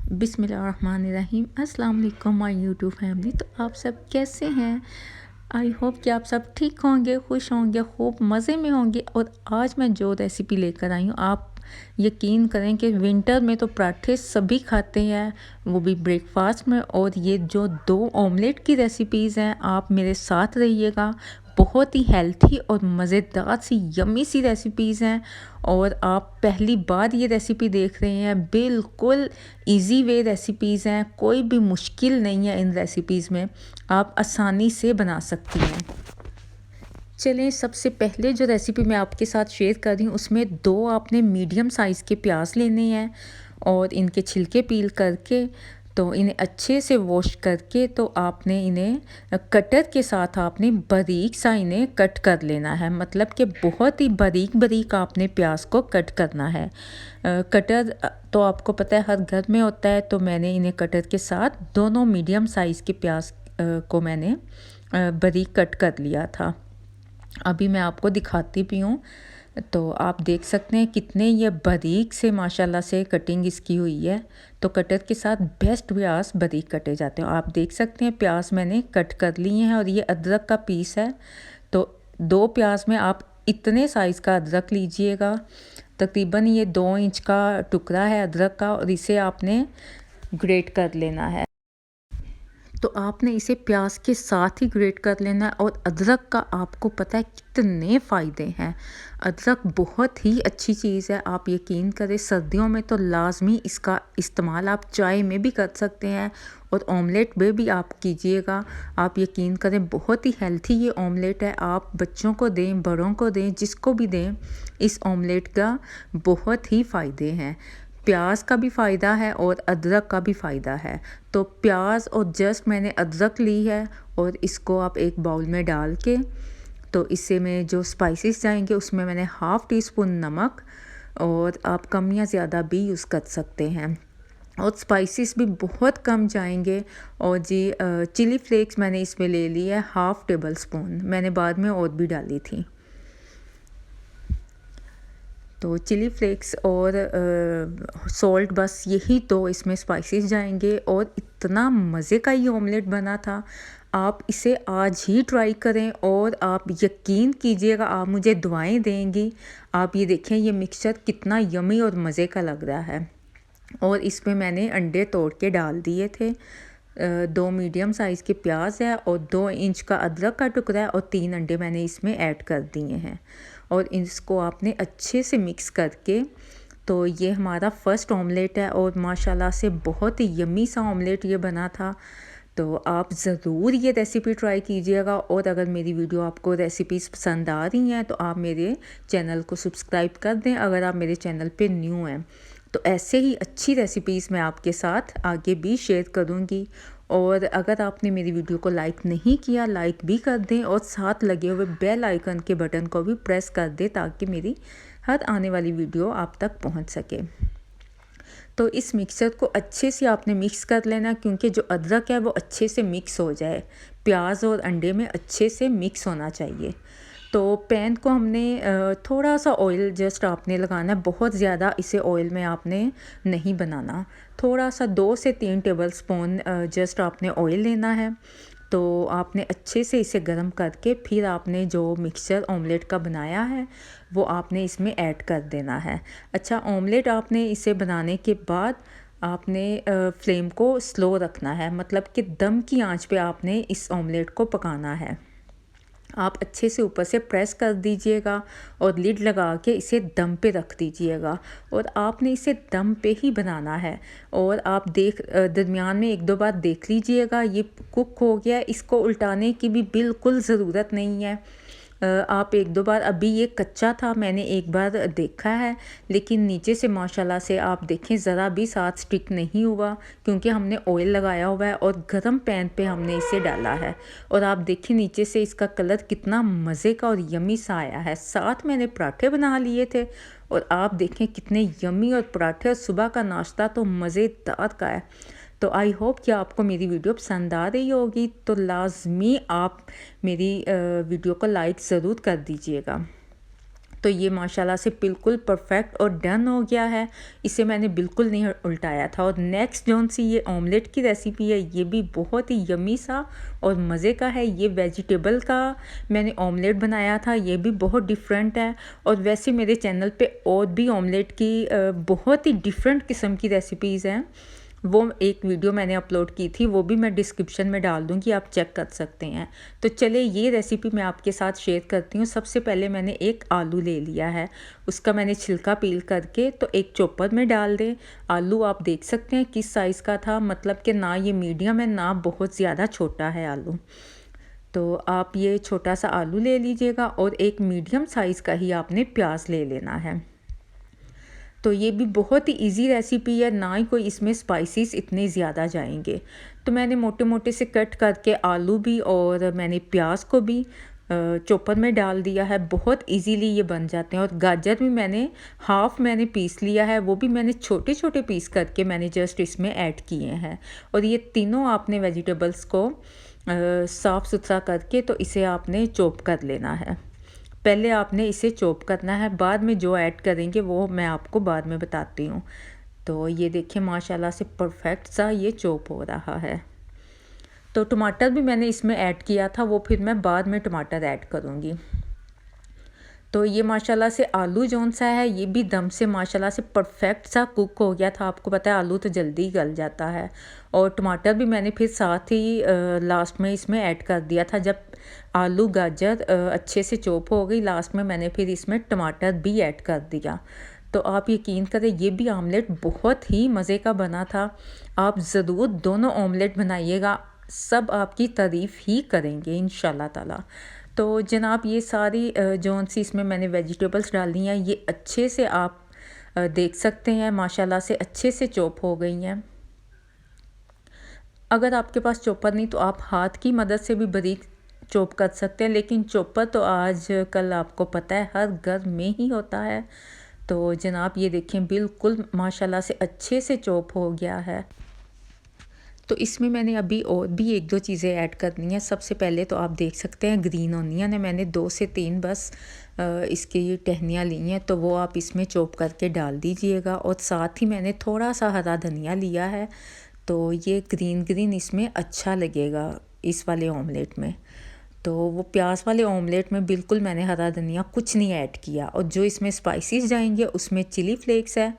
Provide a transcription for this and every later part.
बिस्मिल्लाहिर्रहमानिर्रहीम। अस्सलाम वालेकुम माय यूट्यूब फैमिली। तो आप सब कैसे हैं? आई होप कि आप सब ठीक होंगे, खुश होंगे, खूब मज़े में होंगे। और आज मैं जो रेसिपी लेकर आई हूँ, आप यकीन करें कि विंटर में तो पराठे सभी खाते हैं, वो भी ब्रेकफास्ट में। और ये जो 2 ऑमलेट की रेसिपीज़ हैं, आप मेरे साथ रहिएगा। बहुत ही हेल्थी और मज़ेदार सी यम्मी सी रेसिपीज़ हैं। और आप पहली बार ये रेसिपी देख रहे हैं, बिल्कुल इजी वे रेसिपीज़ हैं, कोई भी मुश्किल नहीं है इन रेसिपीज़ में, आप आसानी से बना सकती हैं। चलें, सबसे पहले जो रेसिपी मैं आपके साथ शेयर कर रही हूँ, उसमें 2 आपने मीडियम साइज़ के प्याज लेने हैं और इनके छिलके पील करके तो इन्हें अच्छे से वॉश करके तो आपने इन्हें कटर के साथ आपने बारीक सा इन्हें कट कर लेना है। मतलब कि बहुत ही बारीक बारीक आपने प्याज को कट करना है। कटर तो आपको पता है हर घर में होता है, तो मैंने इन्हें कटर के साथ दोनों मीडियम साइज़ के प्याज को मैंने बारीक कट कर लिया था। अभी मैं आपको दिखाती भी हूँ, तो आप देख सकते हैं कितने ये बारीक से माशाल्लाह से कटिंग इसकी हुई है। तो कटर के साथ बेस्ट प्याज बारीक कटे जाते हैं। आप देख सकते हैं प्याज मैंने कट कर लिए हैं और ये अदरक का पीस है। तो 2 प्याज में आप इतने साइज़ का अदरक लीजिएगा। तकरीबन ये 2 इंच का टुकड़ा है अदरक का और इसे आपने ग्रेट कर लेना है। तो आपने इसे प्याज के साथ ही ग्रेट कर लेना है। और अदरक का आपको पता है कितने फ़ायदे हैं। अदरक बहुत ही अच्छी चीज़ है, आप यकीन करें सर्दियों में तो लाजमी इसका इस्तेमाल आप चाय में भी कर सकते हैं और ऑमलेट में भी आप कीजिएगा। आप यकीन करें बहुत ही हेल्थी ये ऑमलेट है। आप बच्चों को दें, बड़ों को दें, जिसको भी दें, इस ऑमलेट का बहुत ही फ़ायदे हैं। प्याज का भी फ़ायदा है और अदरक का भी फ़ायदा है। तो प्याज और जस्ट मैंने अदरक ली है और इसको आप एक बाउल में डाल के तो इससे में जो स्पाइसेस जाएंगे उसमें मैंने हाफ़ टी स्पून नमक, और आप कम या ज़्यादा भी यूज़ कर सकते हैं, और स्पाइसेस भी बहुत कम जाएंगे। और जी चिली फ्लेक्स मैंने इसमें ले ली है हाफ़ टेबल स्पून, मैंने बाद में और भी डाली थी। तो चिली फ्लेक्स और सॉल्ट, बस यही तो इसमें स्पाइसेस जाएंगे। और इतना मज़े का ये ऑमलेट बना था, आप इसे आज ही ट्राई करें और आप यकीन कीजिएगा आप मुझे दुआएं देंगी। आप ये देखें ये मिक्सचर कितना यमी और मज़े का लग रहा है। और इसमें मैंने अंडे तोड़ के डाल दिए थे। 2 मीडियम साइज़ के प्याज है और 2 इंच का अदरक का टुकड़ा है और 3 अंडे मैंने इसमें ऐड कर दिए हैं। और इसको आपने अच्छे से मिक्स करके तो ये हमारा फ़र्स्ट ऑमलेट है और माशाल्लाह से बहुत ही यम्मी सा ऑमलेट ये बना था। तो आप ज़रूर ये रेसिपी ट्राई कीजिएगा। और अगर मेरी वीडियो आपको रेसिपीज़ पसंद आ रही हैं तो आप मेरे चैनल को सब्सक्राइब कर दें अगर आप मेरे चैनल पे न्यू हैं। तो ऐसे ही अच्छी रेसिपीज़ मैं आपके साथ आगे भी शेयर करूँगी। और अगर आपने मेरी वीडियो को लाइक नहीं किया, लाइक भी कर दें और साथ लगे हुए बेल आइकन के बटन को भी प्रेस कर दें ताकि मेरी हर आने वाली वीडियो आप तक पहुंच सके। तो इस मिक्सचर को अच्छे से आपने मिक्स कर लेना, क्योंकि जो अदरक है वो अच्छे से मिक्स हो जाए, प्याज और अंडे में अच्छे से मिक्स होना चाहिए। तो पैन को हमने थोड़ा सा ऑयल जस्ट आपने लगाना है, बहुत ज़्यादा इसे ऑयल में आपने नहीं बनाना। थोड़ा सा 2 से 3 टेबल स्पून जस्ट आपने ऑयल लेना है। तो आपने अच्छे से इसे गर्म करके फिर आपने जो मिक्सचर ऑमलेट का बनाया है वो आपने इसमें ऐड कर देना है। अच्छा, ऑमलेट आपने इसे बनाने के बाद आपने फ्लेम को स्लो रखना है, मतलब कि दम की आंच पे आपने इस ऑमलेट को पकाना है। आप अच्छे से ऊपर से प्रेस कर दीजिएगा और लिड लगा के इसे दम पे रख दीजिएगा। और आपने इसे दम पे ही बनाना है। और आप दरमियान में 1-2 बार देख लीजिएगा ये कुक हो गया। इसको उल्टाने की भी बिल्कुल ज़रूरत नहीं है। आप 1-2 बार, अभी ये कच्चा था, मैंने एक बार देखा है, लेकिन नीचे से माशाल्लाह से आप देखें ज़रा भी साथ स्टिक नहीं हुआ, क्योंकि हमने ऑयल लगाया हुआ है और गरम पैन पे हमने इसे डाला है। और आप देखें नीचे से इसका कलर कितना मज़े का और यमी सा आया है। साथ मैंने पराठे बना लिए थे और आप देखें कितने यमी और पराठे, और सुबह का नाश्ता तो मज़ेदार का है। तो आई होप कि आपको मेरी वीडियो पसंद आ रही होगी। तो लाजमी आप मेरी वीडियो को लाइक ज़रूर कर दीजिएगा। तो ये माशाल्लाह से बिल्कुल परफेक्ट और डन हो गया है। इसे मैंने बिल्कुल नहीं उल्टाया था। और नेक्स्ट जौन सी ये ऑमलेट की रेसिपी है, ये भी बहुत ही यमी सा और मज़े का है। ये वेजिटेबल का मैंने ऑमलेट बनाया था, ये भी बहुत डिफरेंट है। और वैसे मेरे चैनल पे और भी ऑमलेट की बहुत ही डिफरेंट किस्म की रेसिपीज़ हैं। वो एक वीडियो मैंने अपलोड की थी, वो भी मैं डिस्क्रिप्शन में डाल दूँगी, आप चेक कर सकते हैं। तो चलिए ये रेसिपी मैं आपके साथ शेयर करती हूँ। सबसे पहले मैंने एक आलू ले लिया है, उसका मैंने छिलका पील करके तो एक चॉपर में डाल दें। आलू आप देख सकते हैं किस साइज़ का था, मतलब कि ना ये मीडियम है ना बहुत ज़्यादा छोटा है आलू। तो आप ये छोटा सा आलू ले लीजिएगा और एक मीडियम साइज़ का ही आपने प्याज ले लेना है। तो ये भी बहुत ही इजी रेसिपी है, ना ही कोई इसमें स्पाइसेस इतने ज़्यादा जाएंगे। तो मैंने मोटे मोटे से कट करके आलू भी और मैंने प्याज को भी चॉपर में डाल दिया है। बहुत इजीली ये बन जाते हैं। और गाजर भी मैंने हाफ़ मैंने पीस लिया है, वो भी मैंने छोटे छोटे पीस करके मैंने जस्ट इसमें ऐड किए हैं। और ये तीनों आपने वेजिटेबल्स को साफ़ सुथरा करके तो इसे आपने चॉप कर लेना है। पहले आपने इसे चॉप करना है, बाद में जो ऐड करेंगे वो मैं आपको बाद में बताती हूँ। तो ये देखिए माशाल्लाह से परफेक्ट सा ये चॉप हो रहा है। तो टमाटर भी मैंने इसमें ऐड किया था, वो फिर मैं बाद में टमाटर ऐड करूँगी। तो ये माशाल्लाह से आलू जौन सा है ये भी दम से माशाल्लाह से परफेक्ट सा कुक हो गया था। आपको पता है आलू तो जल्दी गल जाता है। और टमाटर भी मैंने फिर साथ ही लास्ट में इसमें ऐड कर दिया था। जब आलू गाजर अच्छे से चॉप हो गई, लास्ट में मैंने फिर इसमें टमाटर भी ऐड कर दिया। तो आप यकीन करें ये भी आमलेट बहुत ही मज़े का बना था। आप ज़रूर दोनों ऑमलेट बनाइएगा, सब आपकी तारीफ़ ही करेंगे इंशाल्लाह ताला। तो जनाब ये सारी जौन सी इसमें मैंने वेजिटेबल्स डाली हैं, ये अच्छे से आप देख सकते हैं माशाल्लाह से अच्छे से चॉप हो गई हैं। अगर आपके पास चॉपर नहीं तो आप हाथ की मदद से भी बारीक चॉप कर सकते हैं, लेकिन चॉपर तो आज कल आपको पता है हर घर में ही होता है। तो जनाब ये देखें बिल्कुल माशाल्लाह से अच्छे से चॉप हो गया है। तो इसमें मैंने अभी और भी एक दो चीज़ें ऐड करनी है। सबसे पहले तो आप देख सकते हैं ग्रीन ऑनियन है, मैंने 2 से 3 बस इसकी ये टहनियाँ ली हैं, तो वो आप इसमें चॉप करके डाल दीजिएगा। और साथ ही मैंने थोड़ा सा हरा धनिया लिया है, तो ये ग्रीन ग्रीन इसमें अच्छा लगेगा इस वाले ऑमलेट में। तो वो प्याज वाले ऑमलेट में बिल्कुल मैंने हरा धनिया कुछ नहीं ऐड किया। और जो इसमें स्पाइसेस जाएंगे उसमें चिली फ्लेक्स है,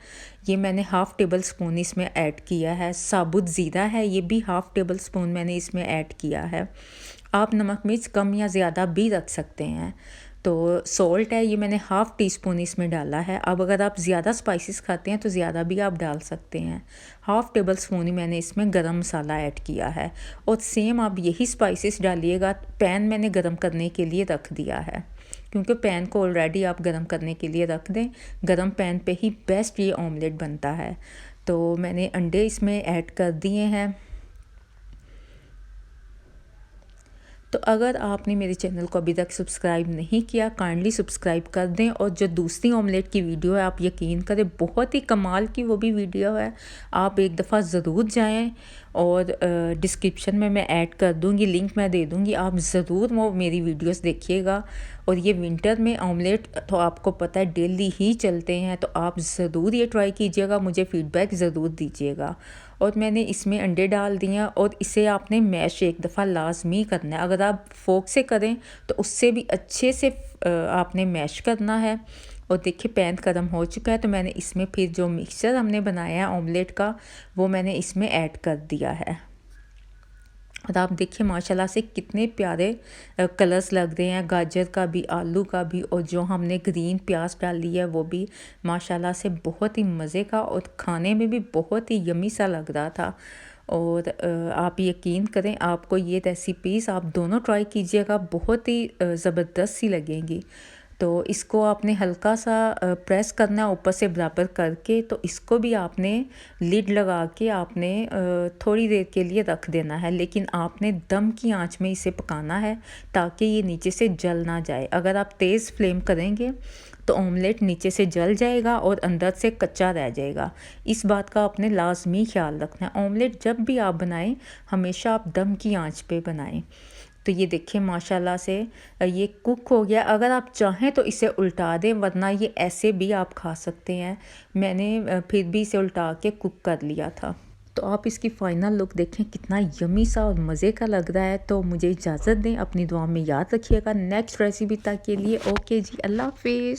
ये मैंने हाफ़ टेबल स्पून इसमें ऐड किया है। साबुत ज़ीरा है, ये भी हाफ़ टेबल स्पून मैंने इसमें ऐड किया है। आप नमक मिर्च कम या ज़्यादा भी रख सकते हैं। तो सॉल्ट है, ये मैंने हाफ़ टी स्पून इसमें डाला है। अब अगर आप ज़्यादा स्पाइसेस खाते हैं तो ज़्यादा भी आप डाल सकते हैं। हाफ़ टेबल स्पून ही मैंने इसमें गरम मसाला ऐड किया है। और सेम आप यही स्पाइसेस डालिएगा। पैन मैंने गरम करने के लिए रख दिया है, क्योंकि पैन को ऑलरेडी आप गरम करने के लिए रख दें। गरम पैन पे ही बेस्ट ये ऑमलेट बनता है। तो मैंने अंडे इसमें ऐड कर दिए हैं। तो अगर आपने मेरे चैनल को अभी तक सब्सक्राइब नहीं किया, काइंडली सब्सक्राइब कर दें। और जो दूसरी ऑमलेट की वीडियो है आप यकीन करें बहुत ही कमाल की वो भी वीडियो है, आप एक दफ़ा ज़रूर जाएं। और डिस्क्रिप्शन में मैं ऐड कर दूंगी, लिंक मैं दे दूंगी, आप ज़रूर वो मेरी वीडियोस देखिएगा। और ये विंटर में ऑमलेट तो आपको पता है डेली ही चलते हैं, तो आप ज़रूर ये ट्राई कीजिएगा, मुझे फ़ीडबैक ज़रूर दीजिएगा। और मैंने इसमें अंडे डाल दिए हैं और इसे आपने मैश एक दफ़ा लाजमी करना है। अगर आप फोक से करें तो उससे भी अच्छे से आपने मैश करना है। और देखिए पैन गर्म हो चुका है, तो मैंने इसमें फिर जो मिक्सचर हमने बनाया है ऑमलेट का वो मैंने इसमें ऐड कर दिया है। और आप देखिए माशाल्लाह से कितने प्यारे कलर्स लग रहे हैं, गाजर का भी आलू का भी। और जो हमने ग्रीन प्याज डाली है वो भी माशाल्लाह से बहुत ही मज़े का और खाने में भी बहुत ही यमी सा लग रहा था। और आप यकीन करें आपको ये रेसिपीज़ आप दोनों ट्राई कीजिएगा, बहुत ही ज़बरदस्त सी लगेंगी। तो इसको आपने हल्का सा प्रेस करना है ऊपर से बराबर करके। तो इसको भी आपने लिड लगा के आपने थोड़ी देर के लिए रख देना है, लेकिन आपने दम की आंच में इसे पकाना है ताकि ये नीचे से जल ना जाए। अगर आप तेज़ फ्लेम करेंगे तो ऑमलेट नीचे से जल जाएगा और अंदर से कच्चा रह जाएगा। इस बात का आपने लाजमी ख्याल रखना है। ऑमलेट जब भी आप बनाएं हमेशा आप दम की आंच पे बनाएं। तो ये देखिए माशाल्लाह से ये कुक हो गया। अगर आप चाहें तो इसे उल्टा दें, वरना ये ऐसे भी आप खा सकते हैं। मैंने फिर भी इसे उल्टा के कुक कर लिया था। तो आप इसकी फ़ाइनल लुक देखें, कितना यमी सा और मज़े का लग रहा है। तो मुझे इजाज़त दें, अपनी दुआ में याद रखिएगा नेक्स्ट रेसिपी तक के लिए। ओके जी, अल्लाह हाफ़िज़।